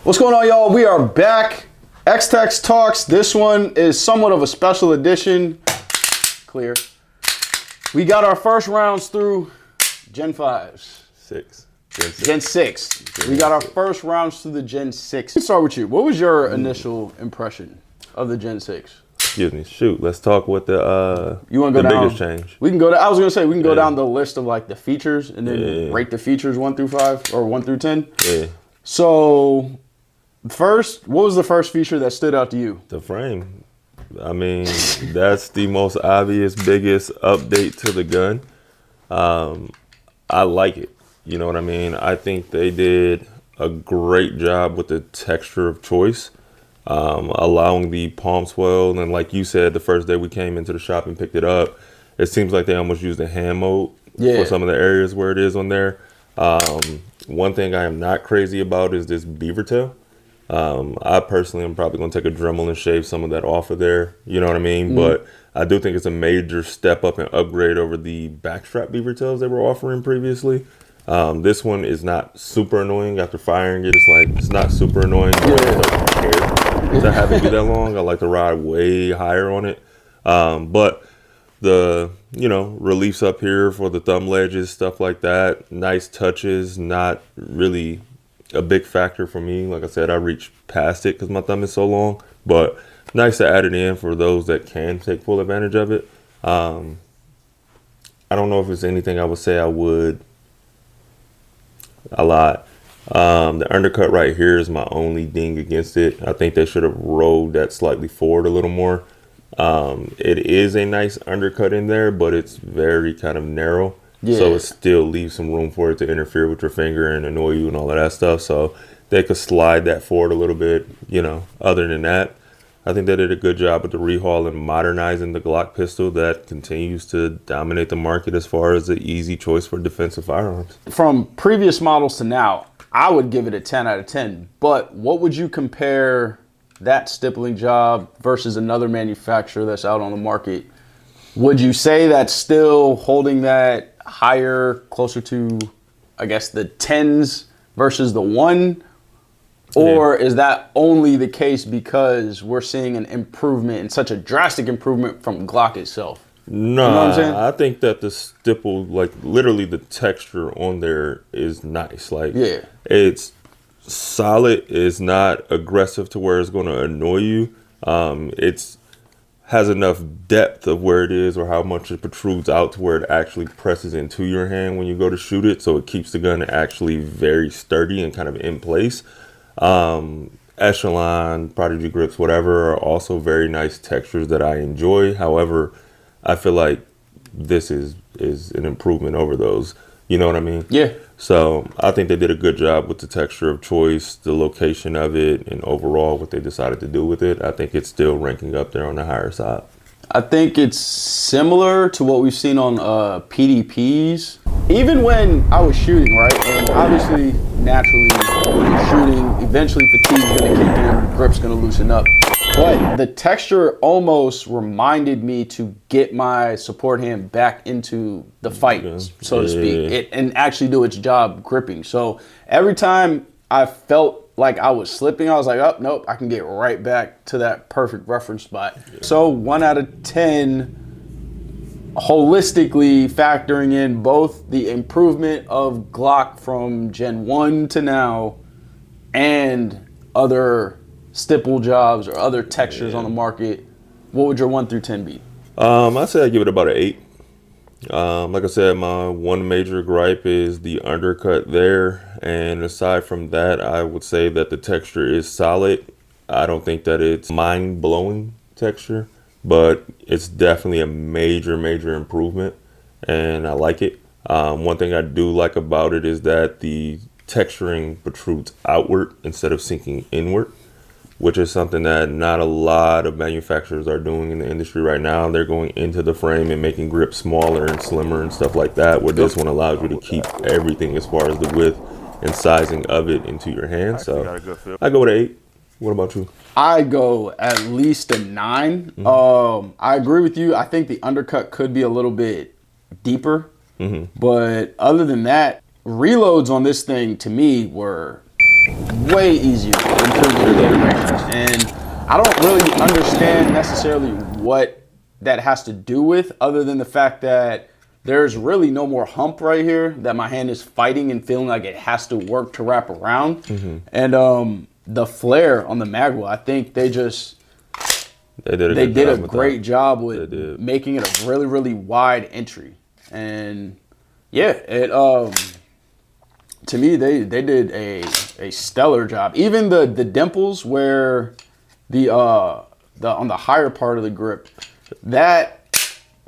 What's going on, y'all? We are back. X-Tex Talks. This one is somewhat of a special edition. Clear. We got our first rounds through Gen 5s. Gen 6. We got our first rounds through the Gen 6. Let's start with you. What was your initial impression of the Gen 6? Excuse me. Shoot. Let's talk with the you want to go the down, biggest change. We can go. I was gonna say we can go down the list of like the features and then rate the features 1 through 5 or 1 through 10. Yeah. So first, what was the first feature that stood out to you? The frame. I mean, that's the most obvious, biggest update to the gun. I like it. You know what I mean? I think they did a great job with the texture of choice, allowing the palm swell. And like you said, the first day we came into the shop and picked it up, it seems like they almost used a hand mode for some of the areas where it is on there. One thing I am not crazy about is this beaver tail. I personally am probably going to take a Dremel and shave some of that off of there. You know what I mean? But I do think it's a major step up and upgrade over the backstrap beaver tails they were offering previously. This one is not super annoying after firing it. It's not super annoying. But I don't care to have it be that long. I like to ride way higher on it. But the, reliefs up here for the thumb ledges, stuff like that, nice touches, not really a big factor for me. Like I said, I reach past it because my thumb is so long, but nice to add it in for those that can take full advantage of it. I don't know if it's anything I would say I would a lot. The undercut right here is my only ding against it. I think they should have rolled that slightly forward a little more. It is a nice undercut in there, but it's very kind of narrow. So it still leaves some room for it to interfere with your finger and annoy you and all of that stuff. So they could slide that forward a little bit, Other than that, I think they did a good job with the rehaul and modernizing the Glock pistol that continues to dominate the market as far as the easy choice for defensive firearms. From previous models to now, I would give it a 10 out of 10. But what would you compare that stippling job versus another manufacturer that's out on the market? Would you say that's still holding that higher, closer to, I guess, the 10s versus the 1? Or is that only the case because we're seeing an improvement and such a drastic improvement from Glock itself? No, you know what I'm saying? I think that the stipple, literally the texture on there is nice. It's solid. It's not aggressive to where it's going to annoy you. It's has enough depth of where it is or how much it protrudes out to where it actually presses into your hand when you go to shoot it. So it keeps the gun actually very sturdy and kind of in place. Echelon, Prodigy grips, whatever, are also very nice textures that I enjoy. However, I feel like this is an improvement over those. You know what I mean? Yeah. So I think they did a good job with the texture of choice, the location of it, and overall what they decided to do with it. I think it's still ranking up there on the higher side. I think it's similar to what we've seen on PDPs. Even when I was shooting, right? And obviously, naturally, when you're shooting, eventually fatigue's going to kick in, grip's going to loosen up. But the texture almost reminded me to get my support hand back into the fight, so to speak, and actually do its job gripping. So every time I felt like I was slipping, I was like, oh, nope, I can get right back to that perfect reference spot. So 1 out of 10, holistically factoring in both the improvement of Glock from Gen 1 to now and other stipple jobs or other textures on the market, what would your 1 through 10 be? I'd say I'd give it about an 8. Like I said, my one major gripe is the undercut there. And aside from that, I would say that the texture is solid. I don't think that it's mind-blowing texture, but it's definitely a major, major improvement. And I like it. One thing I do like about it is that the texturing protrudes outward instead of sinking inward, which is something that not a lot of manufacturers are doing in the industry right now. They're going into the frame and making grips smaller and slimmer and stuff like that, where this one allows you to keep everything as far as the width and sizing of it into your hand. So I go with an 8. What about you? I go at least a 9. I agree with you. I think the undercut could be a little bit deeper. But other than that, reloads on this thing to me were way easier than previous generations. And I don't really understand necessarily what that has to do with, other than the fact that there's really no more hump right here that my hand is fighting and feeling like it has to work to wrap around. And the flare on the Magwell, I think they did a great job with making it a really, really wide entry. And yeah, it to me they did a stellar job. Even the dimples where the on the higher part of the grip, that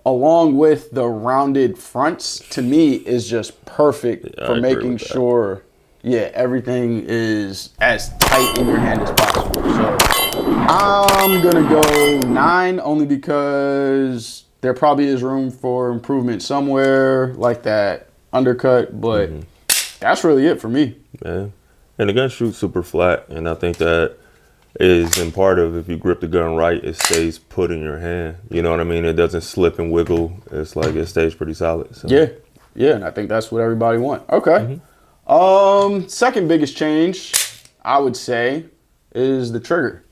along with the rounded fronts, to me is just perfect for making sure everything is as tight in your hand as possible. So I'm gonna go 9, only because there probably is room for improvement somewhere, like that undercut, but that's really it for me. Yeah. And the gun shoots super flat, and I think that is in part of, if you grip the gun right, it stays put in your hand. You know what I mean? It doesn't slip and wiggle. It's like it stays pretty solid. So. Yeah, and I think that's what everybody wants. Okay. Second biggest change, I would say, is the trigger.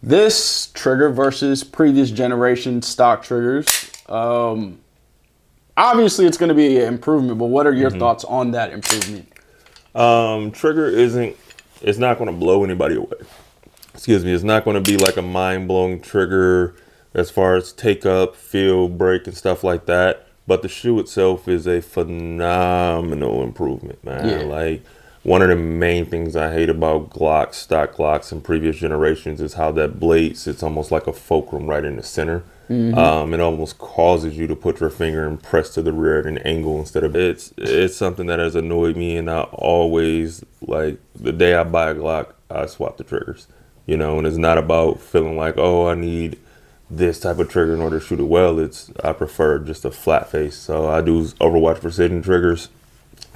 This trigger versus previous generation stock triggers. Obviously, it's going to be an improvement, but what are your thoughts on that improvement? Trigger it's not going to blow anybody away. Excuse me. It's not going to be like a mind-blowing trigger as far as take up, feel, break, and stuff like that. But the shoe itself is a phenomenal improvement, man. Yeah. Like, one of the main things I hate about Glocks, stock Glocks in previous generations, is how that blade sits almost like a fulcrum right in the center. It almost causes you to put your finger and press to the rear at an angle instead of it's something that has annoyed me, and I always, like, the day I buy a Glock, I swap the triggers, you know. And it's not about feeling like, oh, I need this type of trigger in order to shoot it well. I prefer just a flat face. So I do Overwatch Precision triggers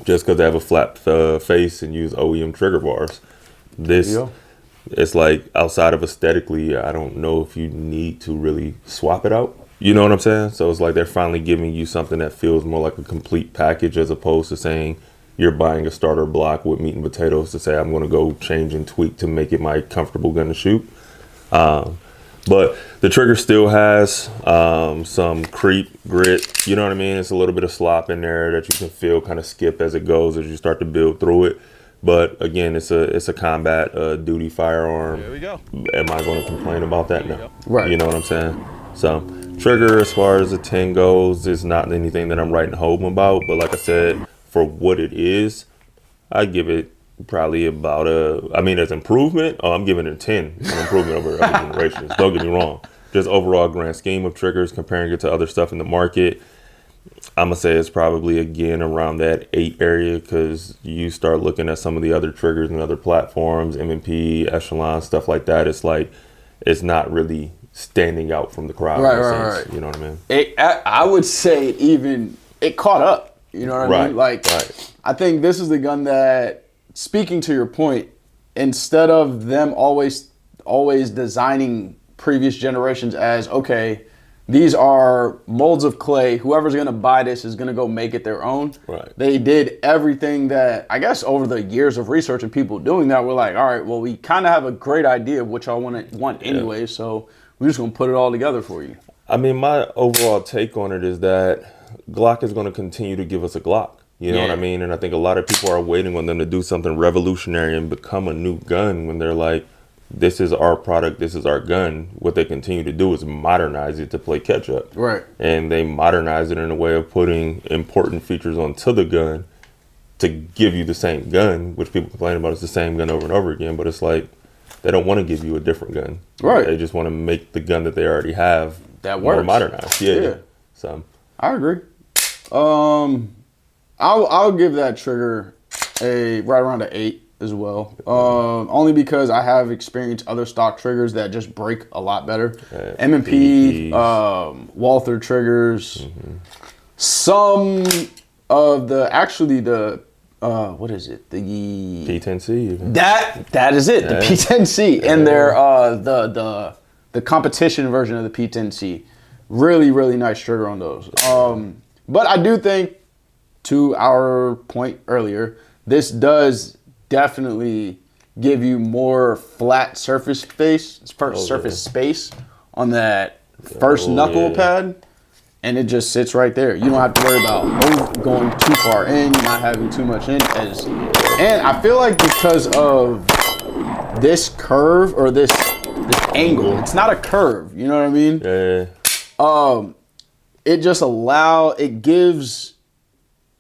just because they have a flat face and use OEM trigger bars. It's like, outside of aesthetically, I don't know if you need to really swap it out. You know what I'm saying? So it's like they're finally giving you something that feels more like a complete package, as opposed to saying you're buying a starter block with meat and potatoes to say, I'm going to go change and tweak to make it my comfortable gun to shoot. But the trigger still has some creep, grit. You know what I mean? It's a little bit of slop in there that you can feel kind of skip as it goes, as you start to build through it. But again, it's a combat duty firearm. There we go. Am I going to complain about that? No. Right. You know what I'm saying? So trigger, as far as the 10 goes, is not anything that I'm writing home about. But like I said, for what it is, I give it probably about as improvement. Oh, I'm giving it a 10. An improvement over other generations. Don't get me wrong. Just overall grand scheme of triggers, comparing it to other stuff in the market, I'm going to say it's probably, again, around that 8 area, because you start looking at some of the other triggers and other platforms, M&P, Echelon, stuff like that. It's like, it's not really standing out from the crowd. Right. You know what I mean? I would say it caught up. You know what I mean? Like, I think this is the gun that, speaking to your point, instead of them always designing previous generations as, okay, these are molds of clay, whoever's going to buy this is going to go make it their own. Right. They did everything that, I guess, over the years of research and people doing that, we're like, all right, well, we kind of have a great idea of what y'all want anyway, so we're just going to put it all together for you. I mean, my overall take on it is that Glock is going to continue to give us a Glock. You know what I mean? And I think a lot of people are waiting on them to do something revolutionary and become a new gun, when they're like, this is our product, this is our gun. What they continue to do is modernize it to play catch up. Right. And they modernize it in a way of putting important features onto the gun to give you the same gun, which people complain about. It's the same gun over and over again, but it's like, they don't want to give you a different gun. Right. They just want to make the gun that they already have that more works. modernized. Yeah. So I agree. I'll give that trigger right around an 8 as well. Only because I have experienced other stock triggers that just break a lot better. M&P, Walther triggers, some of the what is it? The P10C. Even. That is it. The P10C and their the competition version of the P10C. Really, really nice trigger on those. But I do think, to our point earlier, this does definitely give you more flat surface space on that first knuckle pad, and it just sits right there. You don't have to worry about going too far in, not having too much in. And I feel like because of this curve or this angle, it's not a curve. You know what I mean? Yeah. It gives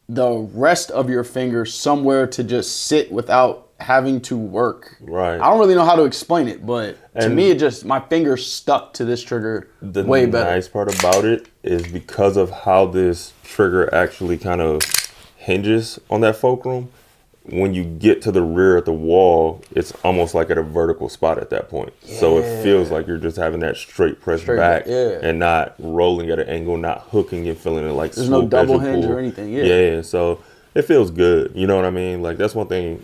the rest of your finger somewhere to just sit without having to work. Right. I don't really know how to explain it, but to me, my finger stuck to this trigger way better. The nice part about it is because of how this trigger actually kind of hinges on that fulcrum, when you get to the rear of the wall, it's almost like at a vertical spot at that point. Yeah. So it feels like you're just having that straight press back and not rolling at an angle, not hooking and feeling it like there's no double hinge or anything. Yeah, so it feels good. You know what I mean? Like, that's one thing,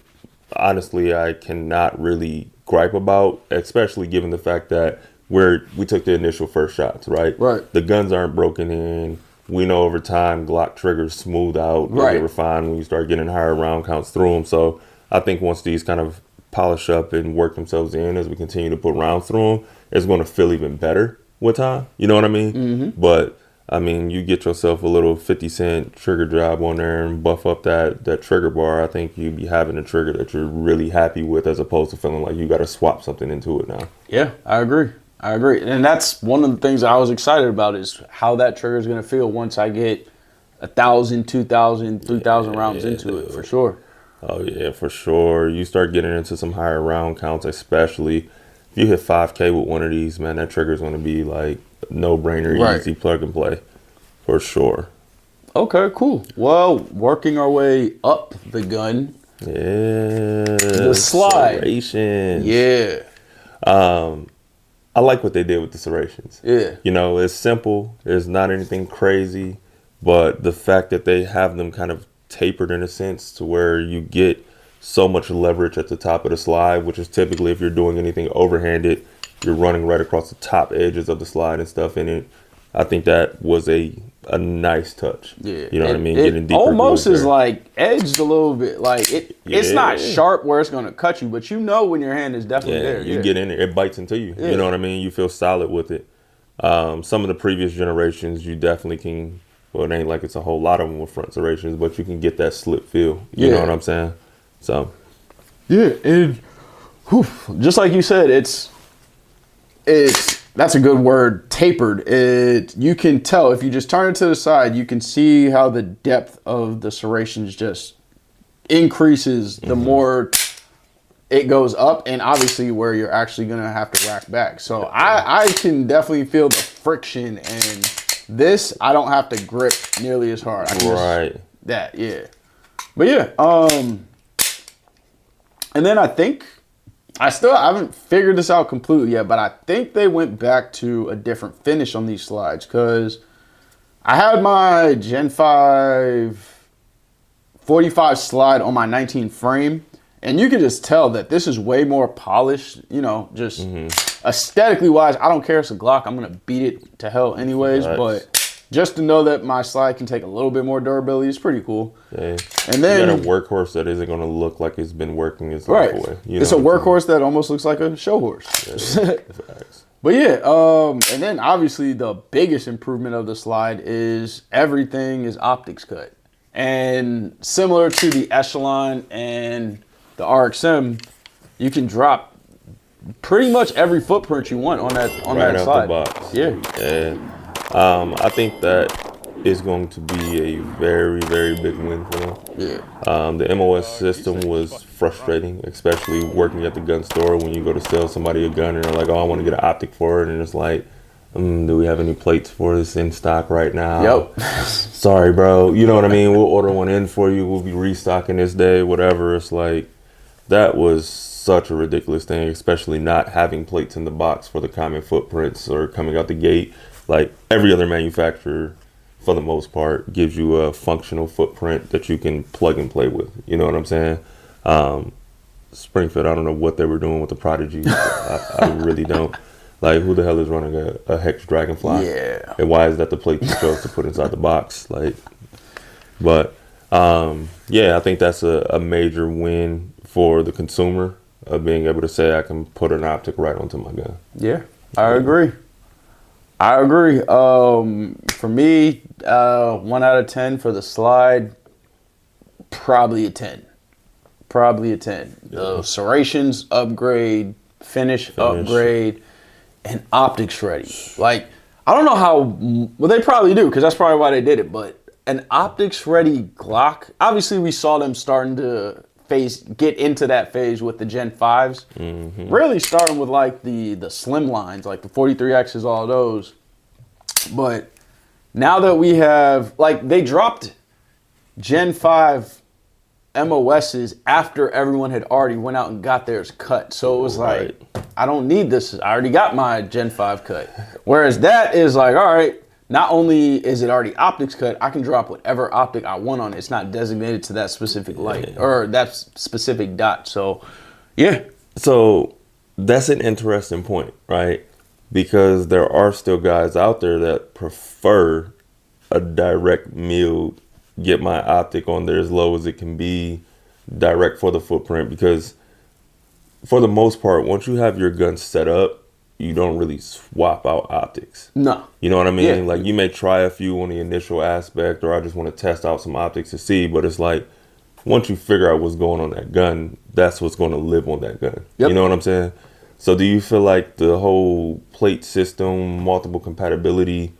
honestly, I cannot really gripe about, especially given the fact that we took the initial first shots, right? Right. The guns aren't broken in. We know over time Glock triggers smooth out, they get refined when you start getting higher round counts through them. So I think once these kind of polish up and work themselves in as we continue to put rounds through them, it's going to feel even better with time. You know what I mean? Mm-hmm. But I mean, you get yourself a little 50-cent trigger job on there and buff up that trigger bar. I think you'd be having a trigger that you're really happy with, as opposed to feeling like you got to swap something into it now. Yeah, I agree. And that's one of the things I was excited about, is how that trigger is going to feel once I get 1,000, 2,000, 3,000 rounds into it, for sure. Oh, yeah, for sure. You start getting into some higher round counts, especially if you hit 5K with one of these, man, that trigger is going to be like no-brainer, easy plug and play, for sure. Okay, cool. Well, working our way up the gun. Yeah. The slide. Serrations. Yeah. I like what they did with the serrations. Yeah. You know, it's simple. It's not anything crazy. But the fact that they have them kind of tapered in a sense to where you get so much leverage at the top of the slide, which is typically, if you're doing anything overhanded, you're running right across the top edges of the slide and stuff in it. I think that was a nice touch. Yeah. You know what I mean? Getting deeper. Almost is like edged a little bit. Like it's not sharp where it's going to cut you, but you know when your hand is definitely there. You get in there, it bites into you. You know what I mean? You feel solid with it. Some of the previous generations, you definitely can, well, it ain't like it's a whole lot of them with front serrations, but you can get that slip feel. You know what I'm saying? So. Yeah, and just like you said, it's that's a good word, tapered. You can tell if you just turn it to the side, you can see how the depth of the serrations just increases the more it goes up, and obviously where you're actually gonna have to rack back. So I can definitely feel the friction, and this I don't have to grip nearly as hard. But yeah. And then I think I haven't figured this out completely yet, but I think they went back to a different finish on these slides, because I had my Gen 5 45 slide on my 19 frame, and you can just tell that this is way more polished, you know, just aesthetically wise. I don't care if it's a Glock. I'm going to beat it to hell anyways, but just to know that my slide can take a little bit more durability is pretty cool. Yeah. And then you got a workhorse that isn't going to look like it's been working its life away. It's a workhorse that almost looks like a show horse. Yeah, but yeah, and then obviously the biggest improvement of the slide is everything is optics cut. And similar to the Echelon and the RXM, you can drop pretty much every footprint you want on that slide. The box. Yeah. I think that is going to be a very, very big win for them. Yeah. The MOS system was frustrating, especially working at the gun store when you go to sell somebody a gun and they're like, oh, I want to get an optic for it. And it's like, do we have any plates for this in stock right now? Yep. Sorry, bro. You know what I mean? We'll order one in for you. We'll be restocking this day, whatever. It's like, that was such a ridiculous thing, especially not having plates in the box for the common footprints or coming out the gate. Like every other manufacturer, for the most part, gives you a functional footprint that you can plug and play with. You know what I'm saying? Springfield, I don't know what they were doing with the Prodigy. I really don't. Like, who the hell is running a Hex Dragonfly? Yeah. And why is that the plate you chose to put inside the box? Like, but yeah, I think that's a major win for the consumer of being able to say I can put an optic right onto my gun. Yeah, I agree. For me, 1 out of 10 for the slide, probably a 10. The serrations upgrade, finish upgrade, and optics ready. Like, I don't know how, well, they probably do, because that's probably why they did it, but an optics ready Glock, obviously we saw them starting to get into that phase with the Gen 5s. Really starting with like the slim lines, like the 43Xs, all those. But now that we have, like, they dropped Gen 5 MOSs after everyone had already went out and got theirs cut. So it was like, I don't need this. I already got my Gen 5 cut. Whereas that is like, all right, not only is it already optics cut, I can drop whatever optic I want on it. It's not designated to that specific light or that specific dot. So, yeah. So that's an interesting point, right? Because there are still guys out there that prefer a direct milled, get my optic on there as low as it can be, direct for the footprint. Because for the most part, once you have your gun set up, you don't really swap out optics. No. You know what I mean? Yeah. Like, you may try a few on the initial aspect, or I just want to test out some optics to see, but it's like, once you figure out what's going on that gun, that's what's going to live on that gun. Yep. You know what I'm saying? So do you feel like the whole plate system, multiple compatibility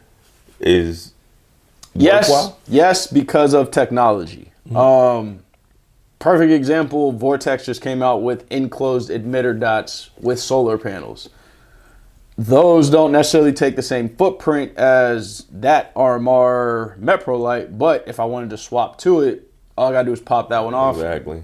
is worthwhile? Yes, because of technology. Perfect example, Vortex just came out with enclosed emitter dots with solar panels. Those don't necessarily take the same footprint as that RMR Metro light, but if I wanted to swap to it, all I gotta do is pop that one off,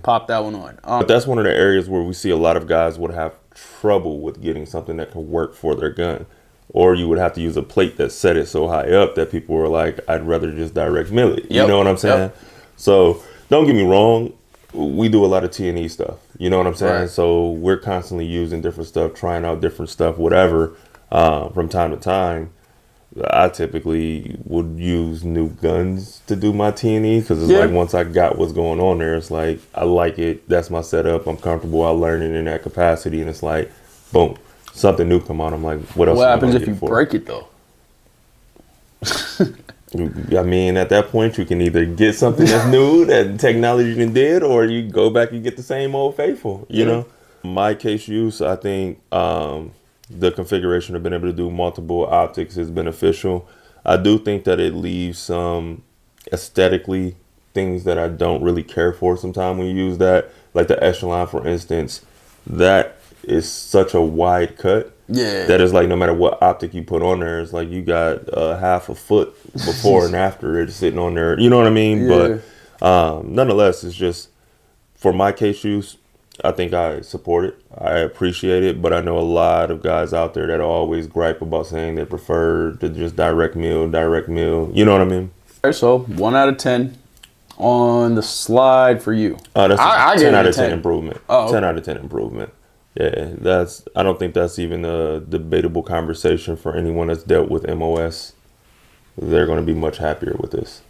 pop that one on. But that's one of the areas where we see a lot of guys would have trouble with getting something that can work for their gun. Or you would have to use a plate that set it so high up that people were like, I'd rather just direct mill it. You know what I'm saying? So don't get me wrong, we do a lot of T&E stuff. You know what I'm saying? So we're constantly using different stuff, trying out different stuff, whatever. From time to time, I typically would use new guns to do my T&E because it's like, once I got what's going on there, it's like, I like it. That's my setup. I'm comfortable. I learn it in that capacity. And it's like, boom, something new come on. I'm like, what else? What happens if you break it though? I mean, at that point, you can either get something that's new that technology did, or you go back and get the same old faithful, you know? My case use, I think, the configuration of being able to do multiple optics is beneficial. I do think that it leaves some aesthetically things that I don't really care for sometimes when you use that. Like the echelon, for instance, that is such a wide cut. Yeah. That is like, no matter what optic you put on there, it's like you got half a foot before and after it sitting on there. You know what I mean? Yeah. But nonetheless, it's just, for my case use, I think I support it. I appreciate it, but I know a lot of guys out there that always gripe about saying they prefer to just direct mill. You know what I mean? So 1 out of 10 on the slide for you. That's I 10 out of 10 improvement. Oh, 10 out of 10 improvement. Yeah, I don't think that's even a debatable conversation for anyone that's dealt with MOS. They're going to be much happier with this.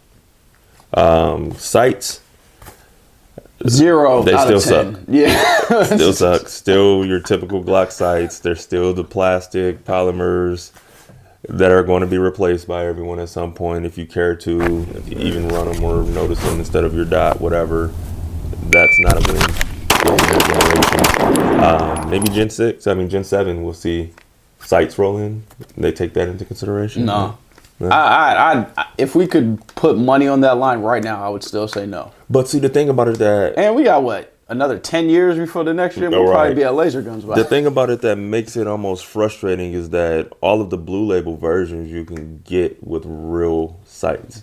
Sights. 0 They out still of 10. suck. Yeah. Still suck. Still your typical Glock sights. They're still the plastic polymers that are going to be replaced by everyone at some point. If you care to even run them or notice them instead of your dot, whatever, that's not a win for your generation. Maybe Gen 7, we'll see sights roll in. They take that into consideration. No. I if we could put money on that line right now, I would still say no. But see, the thing about it that... And we got, what, another 10 years before the next year? We'll probably be at laser guns by The thing about it that makes it almost frustrating is that all of the blue label versions you can get with real sights.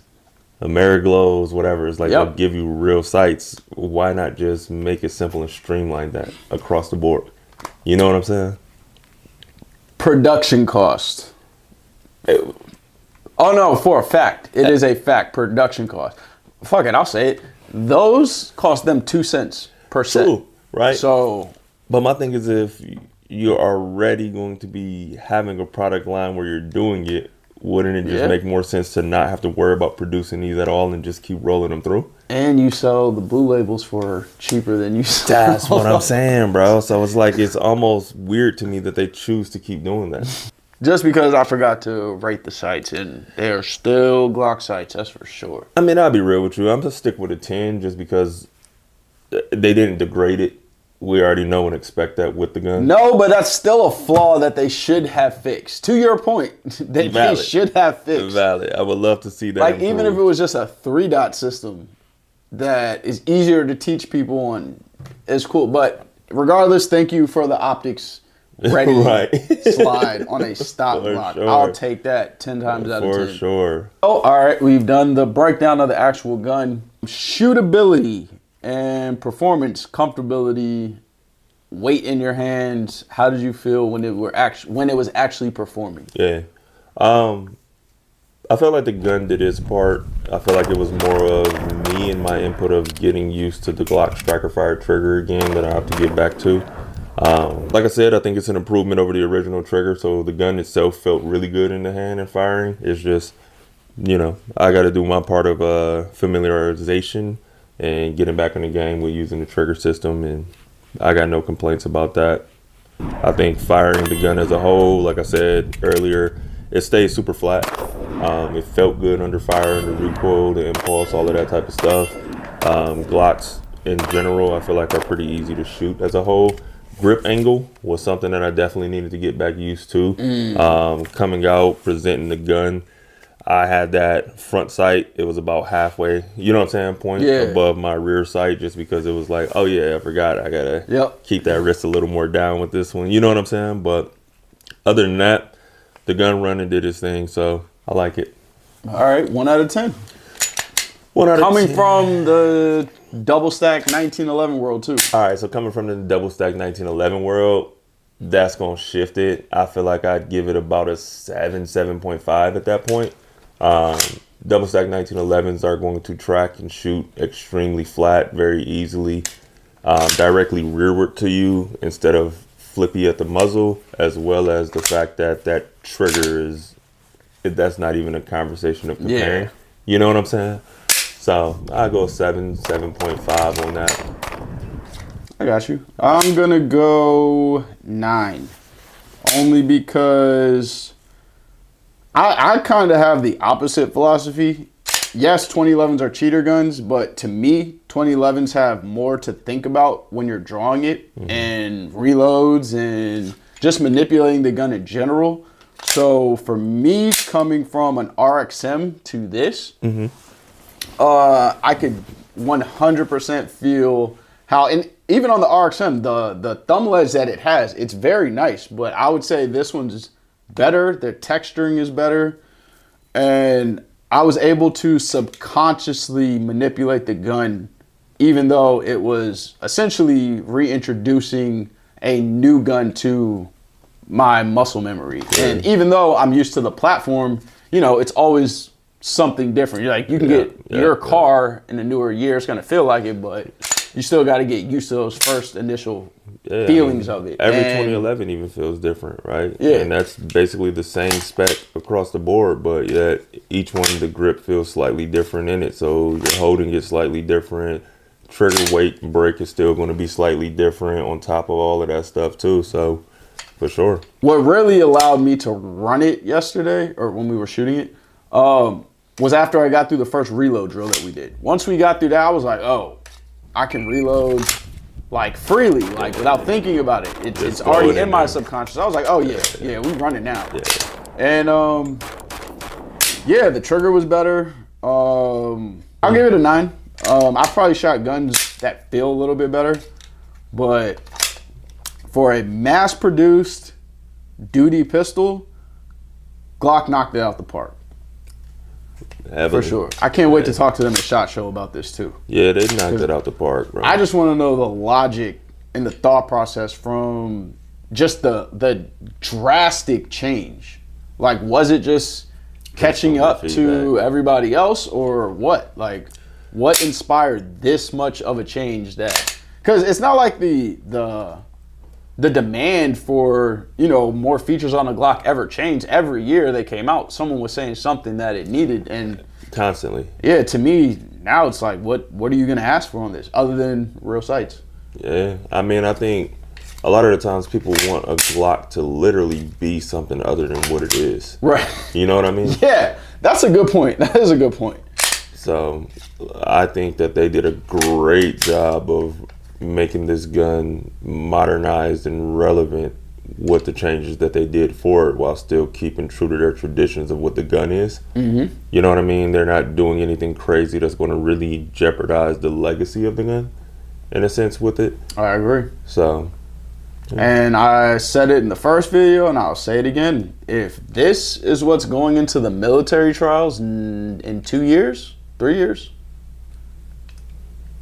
Ameriglows, whatever, it's like they'll give you real sights. Why not just make it simple and streamline that across the board? You know what I'm saying? Production cost. Oh, no, for a fact. It is a fact. Production cost. Fuck it, I'll say it. Those cost them 2 cents per set. True, right? So, but my thing is, if you're already going to be having a product line where you're doing it, Wouldn't it just make more sense to not have to worry about producing these at all and just keep rolling them through? And you sell the blue labels for cheaper than you sell. That's what I'm saying, bro. So it's like, it's almost weird to me that they choose to keep doing that. Just because I forgot to rate the sights, and they're still Glock sights, that's for sure. I mean, I'll be real with you. I'm just stick with a 10 just because they didn't degrade it. We already know and expect that with the gun. No, but that's still a flaw that they should have fixed. To your point, they should have fixed. Valid. I would love to see that. Like, even if it was just a 3-dot system that is easier to teach people on, it's cool. But regardless, thank you for the optics ready slide on a stock Glock. Sure. I'll take that 10 times out of 10. For sure. Oh, all right. We've done the breakdown of the actual gun. Shootability and performance, comfortability, weight in your hands. How did you feel when it was actually performing? Yeah, I felt like the gun did its part. I feel like it was more of me and my input of getting used to the Glock striker fire trigger again that I have to get back to. Like I said, I think it's an improvement over the original trigger. So the gun itself felt really good in the hand and firing. It's just, you know, I got to do my part of familiarization and getting back in the game with using the trigger system, and I got no complaints about that. I think firing the gun as a whole, like I said earlier, it stayed super flat. It felt good under fire, the recoil, the impulse, all of that type of stuff. Glocks in general, I feel like are pretty easy to shoot as a whole. Grip angle was something that I definitely needed to get back used to. Coming out, presenting the gun, I had that front sight. It was about halfway, you know what I'm saying, point above my rear sight, just because it was like, oh yeah, I forgot. I gotta keep that wrist a little more down with this one. You know what I'm saying? But other than that, the gun running did its thing, so I like it. All right, 1 out of 10. 1 out of 10. Coming from the double stack 1911 world too. All right, so coming from the double stack 1911 world, that's gonna shift it. I feel like I'd give it about a 7.5 at that point. Double stack 1911s are going to track and shoot extremely flat very easily, directly rearward to you instead of flippy at the muzzle, as well as the fact that that trigger that's not even a conversation of comparing. You know what I'm saying? So I go 7.5 on that. I got you. I'm gonna go 9, only because I kind of have the opposite philosophy. Yes, 2011s are cheater guns, but to me, 2011s have more to think about when you're drawing it, and reloads and just manipulating the gun in general. So for me, coming from an RXM to this, I could 100% feel how, and even on the RXM, the thumb ledge that it has, it's very nice, but I would say this one's better. The texturing is better, and I was able to subconsciously manipulate the gun, even though it was essentially reintroducing a new gun to my muscle memory. And even though I'm used to the platform, you know, it's always something different. You're like, you can get your car in a newer year, it's gonna feel like it, but you still got to get used to those first initial feelings of it. Every 2011 even feels different, right? Yeah. And that's basically the same spec across the board, but yet each one, the grip feels slightly different in it. So your holding gets slightly different. Trigger weight and break is still going to be slightly different on top of all of that stuff too. So for sure. What really allowed me to run it yesterday, or when we were shooting it, was after I got through the first reload drill that we did. Once we got through that, I was like, oh, I can reload like freely, like without thinking about it. It's already in my subconscious. I was like, oh yeah, we run it now. And the trigger was better. I'll give it a 9. I probably shot guns that feel a little bit better, but for a mass-produced duty pistol, Glock knocked it out the park. Heavily. For sure. I can't wait to talk to them at SHOT Show about this too. Yeah, they knocked it out the park, bro. I just want to know the logic and the thought process from just the drastic change. Like, was it just catching up to everybody else, or what? Like, what inspired this much of a change? That, because it's not like the the demand for, more features on the Glock ever changed. Every year they came out, someone was saying something that it needed. And constantly. yeah, to me, now it's like, what are you going to ask for on this other than real sights? Yeah. I mean, I think a lot of the times people want a Glock to literally be something other than what it is. Right. You know what I mean? Yeah, that's a good point. That is a good point. So I think that they did a great job of making this gun modernized and relevant with the changes that they did for it, while still keeping true to their traditions of what the gun is. Mm-hmm. You know what I mean? They're not doing anything crazy that's going to really jeopardize the legacy of the gun, in a sense, with it. I agree. So, and I said it in the first video, and I'll say it again. If this is what's going into the military trials in 2 years, 3 years,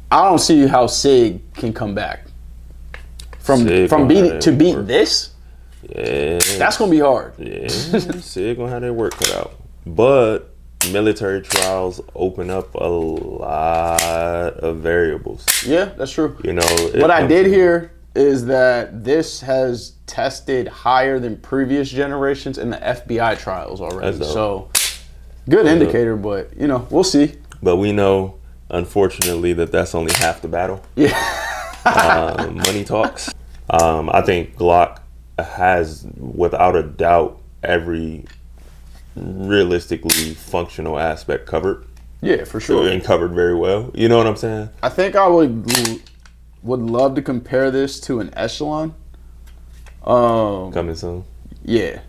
I don't see how SIG can come back from beat this. Yeah, that's gonna be hard. Yeah, SIG gonna have their work cut out. But military trials open up a lot of variables. Yeah, that's true. You know, what I did hear is that this has tested higher than previous generations in the FBI trials already. So, good indicator, but we'll see. But we know, unfortunately, that's only half the battle. Yeah. Money talks. I think Glock has, without a doubt, every realistically functional aspect covered. Yeah, for sure. And covered very well. You know what I'm saying? I think I would love to compare this to an Echelon. Coming soon. Yeah,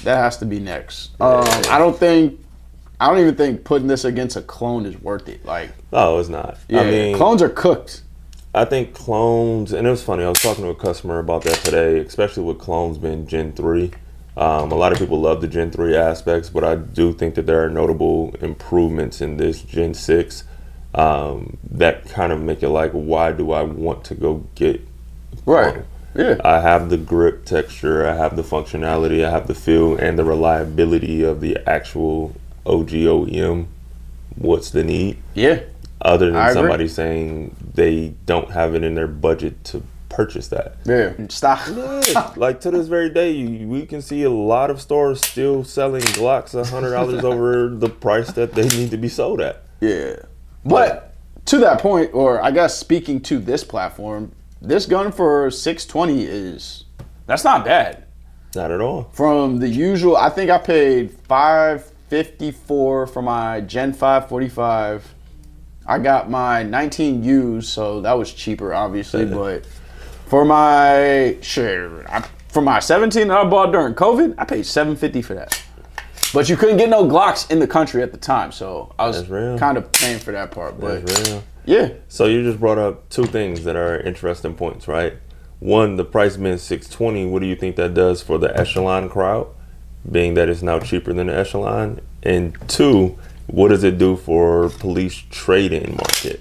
that has to be next. I don't even think putting this against a clone is worth it. Oh, it's not. Yeah, I mean, clones are cooked. I think clones, and it was funny, I was talking to a customer about that today, especially with clones being Gen 3. A lot of people love the Gen 3 aspects, but I do think that there are notable improvements in this Gen 6 that kind of make it like, why do I want to go get right? Yeah, I have the grip texture, I have the functionality, I have the feel and the reliability of the actual OG OEM. What's the need? Yeah. Other than somebody saying they don't have it in their budget to purchase that. Yeah. Stop. Yeah. Like to this very day, we can see a lot of stores still selling Glocks $100 over the price that they need to be sold at. Yeah. But to that point, or I guess speaking to this platform, this gun for $620 that's not bad. Not at all. From the usual, I think I paid $554 for my Gen 5 45. I got my 19 used, so that was cheaper, obviously. But for my 17 that I bought during COVID, I paid $750 for that. But you couldn't get no Glocks in the country at the time, so I was kind of paying for that part. But that's real. Yeah. So you just brought up two things that are interesting points, right? One, the price being $620. What do you think that does for the Echelon crowd, being that it's now cheaper than the Echelon? And two, what does it do for police trade-in market?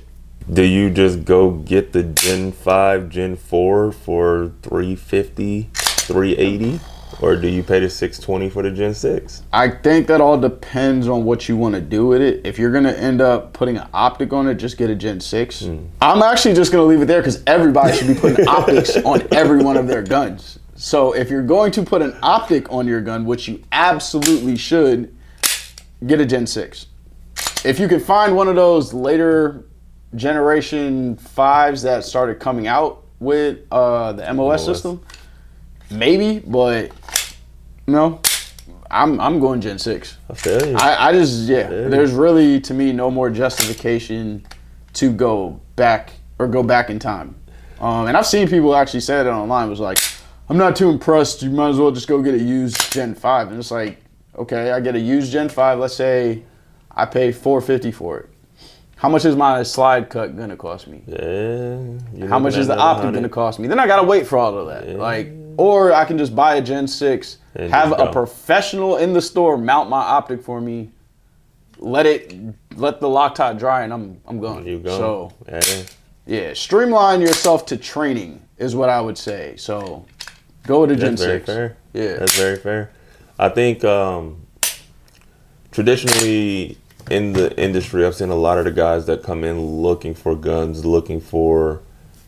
Do you just go get the Gen 5, Gen 4 for $350, $380? Or do you pay the $620 for the Gen 6? I think that all depends on what you want to do with it. If you're going to end up putting an optic on it, just get a Gen 6. I'm actually just going to leave it there because everybody should be putting optics on every one of their guns. So if you're going to put an optic on your gun, which you absolutely should, get a Gen 6. If you can find one of those later generation 5s that started coming out with the MOS system, maybe, but no, I'm going Gen 6. I feel you. I just, there's really, to me, no more justification to go back in time. And I've seen people actually say that online, was like, I'm not too impressed, you might as well just go get a used Gen 5. And it's like, okay, I get a used Gen 5, let's say I pay $450 for it. How much is my slide cut gonna cost me? Yeah. How much is the optic gonna cost me? Then I gotta wait for all of that. Yeah. Or I can just buy a Gen 6, and have a professional in the store mount my optic for me, let the Loctite dry, and I'm gone. You go. So yeah, streamline yourself to training is what I would say. So go with a Gen 6. Fair. Yeah. That's very fair. I think traditionally in the industry, I've seen a lot of the guys that come in looking for guns, looking for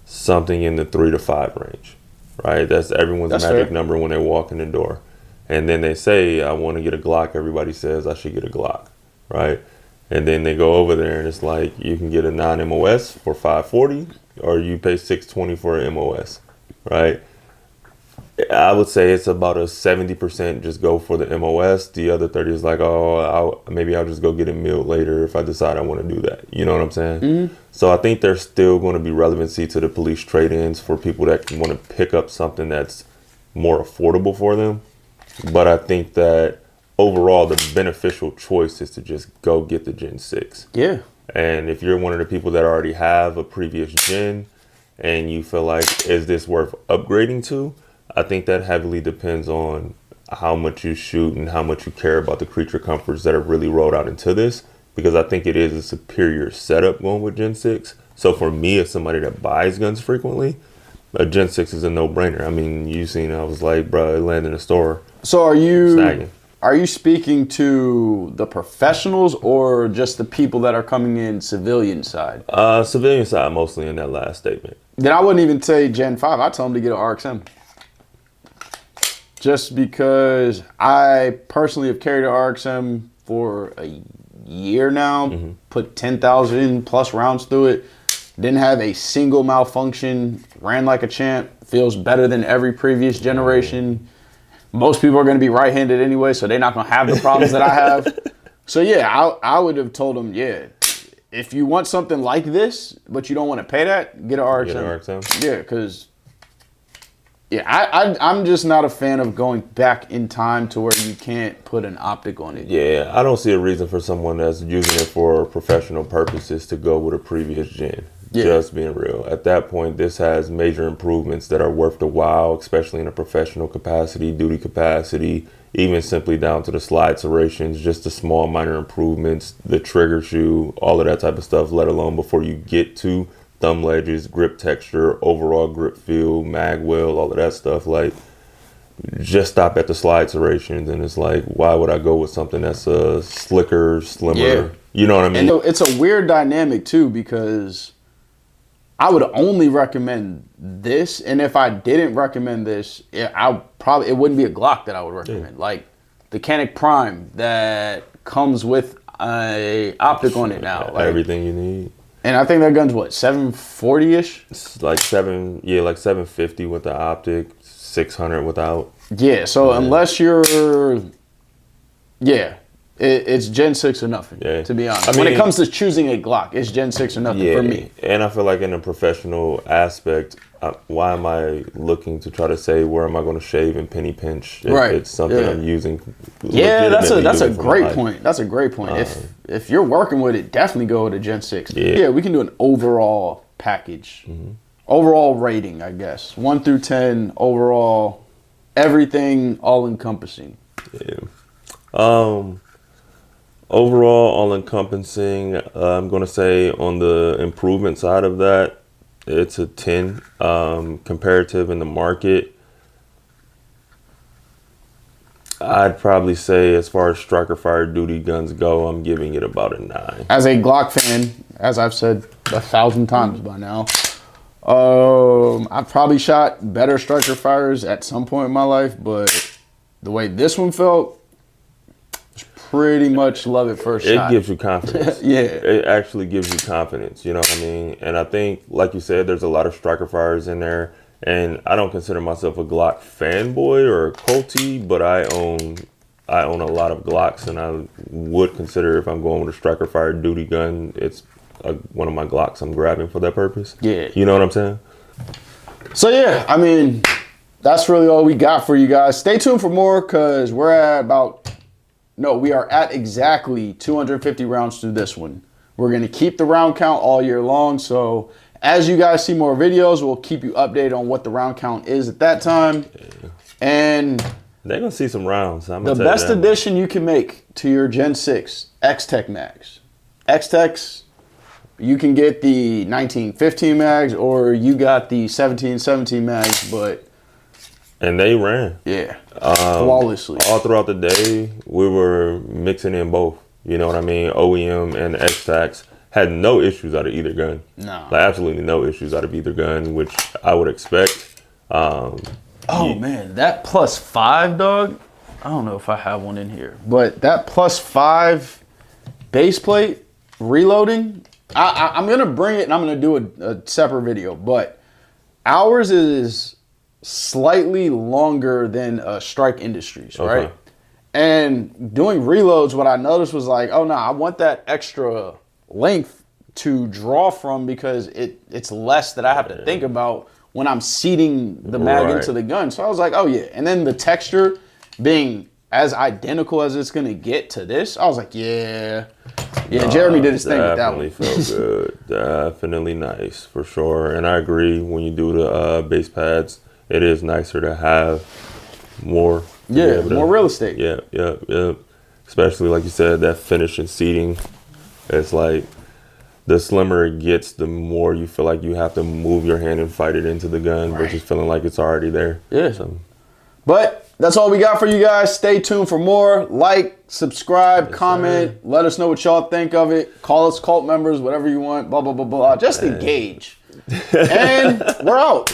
something in the 3 to 5 range. right? That's everyone's That's magic fair. number when they walk in the door. And then they say, I want to get a Glock. Everybody says I should get a Glock, right? And then they go over there and it's like, you can get a non-MOS for 540 or you pay 620 for an MOS, right? I would say it's about a 70% just go for the MOS. The other 30 is like, oh, maybe I'll just go get a meal later if I decide I want to do that. You know what I'm saying? Mm-hmm. So I think there's still going to be relevancy to the police trade-ins for people that want to pick up something that's more affordable for them. But I think that overall, the beneficial choice is to just go get the Gen 6. Yeah. And if you're one of the people that already have a previous gen and you feel like, is this worth upgrading to? I think that heavily depends on how much you shoot and how much you care about the creature comforts that are really rolled out into this. Because I think it is a superior setup going with Gen 6. So for me, as somebody that buys guns frequently, a Gen 6 is a no-brainer. I mean, you seen, I was like, bro, it landed in the store. So are you snagging. Are you speaking to the professionals or just the people that are coming in civilian side? Civilian side, mostly in that last statement. Then I wouldn't even say Gen 5. I'd tell them to get an RXM. Just because I personally have carried an RXM for a year now, put 10,000 plus rounds through it, didn't have a single malfunction, ran like a champ, feels better than every previous generation. Most people are going to be right-handed anyway, so they're not going to have the problems that I have. So yeah, I would have told them, yeah, if you want something like this, but you don't want to pay that, get an RXM. Get an RXM? Yeah, because I'm just not a fan of going back in time to where you can't put an optic on it. Yeah, I don't see a reason for someone that's using it for professional purposes to go with a previous gen. Yeah. Just being real. At that point, this has major improvements that are worth the while, especially in a professional capacity, duty capacity, even simply down to the slide serrations, just the small minor improvements, the trigger shoe, all of that type of stuff, let alone before you get to thumb ledges, grip texture, overall grip feel, mag well, all of that stuff. Like, just stop at the slide serrations, and it's like, why would I go with something that's slicker, slimmer? Yeah. You know what I mean? And it's a weird dynamic too, because I would only recommend this, and if I didn't recommend this, it wouldn't be a Glock that I would recommend. Yeah. Like the Canik Prime that comes with a optic on it now. Like, everything you need. and I think that gun's what, 740-ish? It's like 750 with the optic, 600 without. Yeah, so unless you're, it's Gen 6 or nothing, to be honest. I mean, when it comes to choosing a Glock, it's Gen 6 or nothing for me. And I feel like in a professional aspect, why am I looking to try to say where am I going to shave and penny pinch? Right. It's something I'm using. Yeah, that's a legitimately great point. That's a great point. If you're working with it, definitely go with a Gen 6. Yeah, we can do an overall package. Overall rating, I guess. 1 through 10, overall, everything all encompassing. Yeah. Overall, all-encompassing, I'm going to say on the improvement side of that, it's a 10. Comparative in the market, I'd probably say as far as striker fire duty guns go, I'm giving it about a 9. As a Glock fan, as I've said 1,000 times by now, I've probably shot better striker fires at some point in my life, but the way this one felt, pretty much love it first shot. It gives you confidence. Yeah. It actually gives you confidence, you know what I mean? And I think, like you said, there's a lot of striker fires in there. And I don't consider myself a Glock fanboy or a culty, but I own a lot of Glocks, and I would consider if I'm going with a striker fire duty gun, it's one of my Glocks I'm grabbing for that purpose. Yeah. You know what I'm saying? So yeah, I mean, that's really all we got for you guys. Stay tuned for more, because we are at exactly 250 rounds through this one. We're going to keep the round count all year long. So as you guys see more videos, we'll keep you updated on what the round count is at that time. Yeah. And they're going to see some rounds. The best addition you can make to your Gen 6, X-Tech mags. X-Techs, you can get the 1915 mags, or you got the 1717 mags, but... And they ran. Yeah. Flawlessly. All throughout the day, we were mixing in both. You know what I mean? OEM and X-Tacs had no issues out of either gun. No. Like, absolutely no issues out of either gun, which I would expect. Oh man, that +5, dog. I don't know if I have one in here, but that +5 base plate reloading. I'm gonna bring it and I'm gonna do a separate video, but ours is slightly longer than Strike Industries, right? Okay. And doing reloads, what I noticed was like, oh no, I want that extra length to draw from because it's less that I have to think about when I'm seating the mag Right. into the gun. So I was like, oh yeah. And then the texture being as identical as it's gonna get to this, I was like, yeah. Jeremy did his thing with that one. Definitely felt good. Definitely nice for sure. And I agree. When you do the base pads, it is nicer to have more. to be Yeah, able to- more real estate. Yeah. Especially like you said, that finish and seating. It's like the slimmer it gets, the more you feel like you have to move your hand and fight it into the gun versus feeling like it's already there. Yeah. So, But that's all we got for you guys. Stay tuned for more. Like, subscribe, comment. Let us know what y'all think of it. Call us cult members, whatever you want. Blah, blah, blah, blah. Just engage. And we're out.